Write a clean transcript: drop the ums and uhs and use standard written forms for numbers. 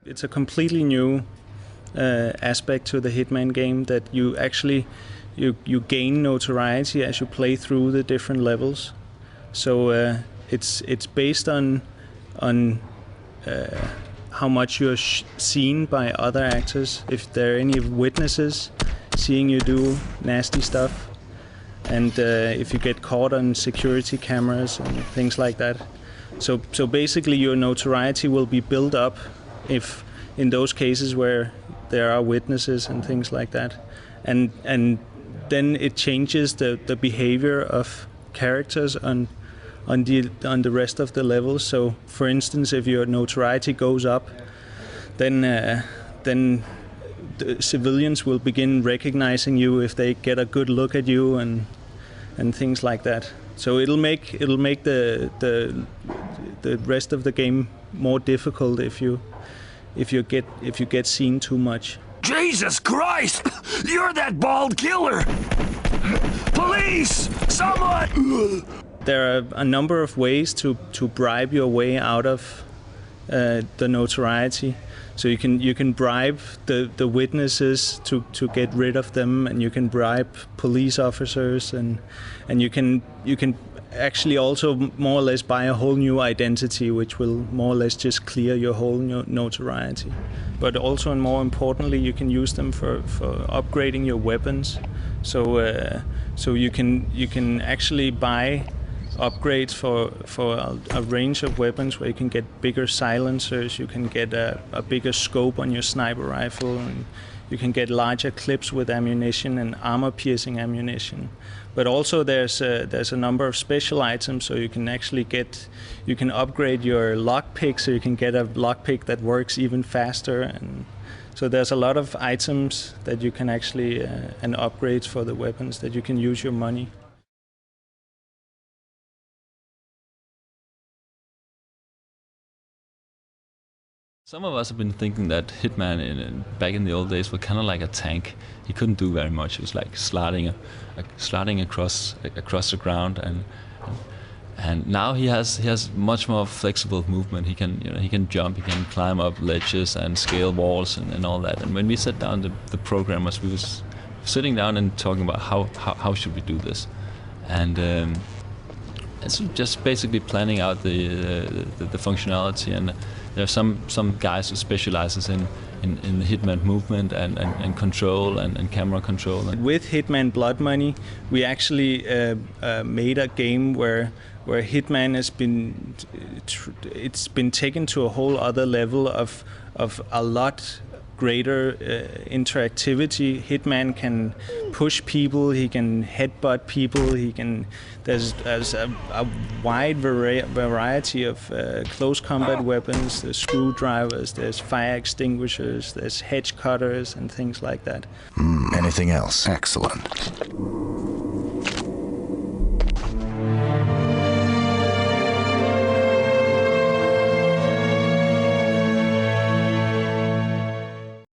It's a completely new aspect to the Hitman game that you actually you gain notoriety as you play through the different levels. So it's based on how much you're seen by other actors. If there are any witnesses seeing you do nasty stuff, and if you get caught on security cameras and things like that. So basically your notoriety will be built up if in those cases where there are witnesses and things like that, and then it changes the behavior of characters on the rest of the levels. So for instance, if your notoriety goes up, then the civilians will begin recognizing you if they get a good look at you and things like that. So it'll make the rest of the game more difficult if you get seen too much. Jesus Christ! You're that bald killer! Police! Someone! There are a number of ways to bribe your way out of the notoriety. So you can bribe the witnesses to get rid of them, and you can bribe police officers, and you can actually also more or less buy a whole new identity, which will more or less just clear your whole notoriety. But also, and more importantly, you can use them for upgrading your weapons. So you can actually buy upgrades for a range of weapons where you can get bigger silencers, you can get a bigger scope on your sniper rifle, and you can get larger clips with ammunition and armor-piercing ammunition. But also there's a number of special items, so you can actually upgrade your lockpick, so you can get a lockpick that works even faster. And so there's a lot of items that you can actually and upgrades for the weapons that you can use your money. Some of us have been thinking that Hitman back in the old days was kind of like a tank. He couldn't do very much. It was like sliding across the ground, and now he has much more flexible movement. He can jump, he can climb up ledges and scale walls and all that. And when we sat down, the programmers, we was sitting down and talking about how should we do this, and it's just basically planning out the functionality. And there are some guys who specializes in the Hitman movement and control and camera control. With Hitman Blood Money, we actually made a game where Hitman has been taken to a whole other level of a lot greater interactivity. Hitman can push people, he can headbutt people, there's a wide variety of close combat weapons. There's screwdrivers, there's fire extinguishers, there's hedge cutters and things like that. Anything else? Excellent.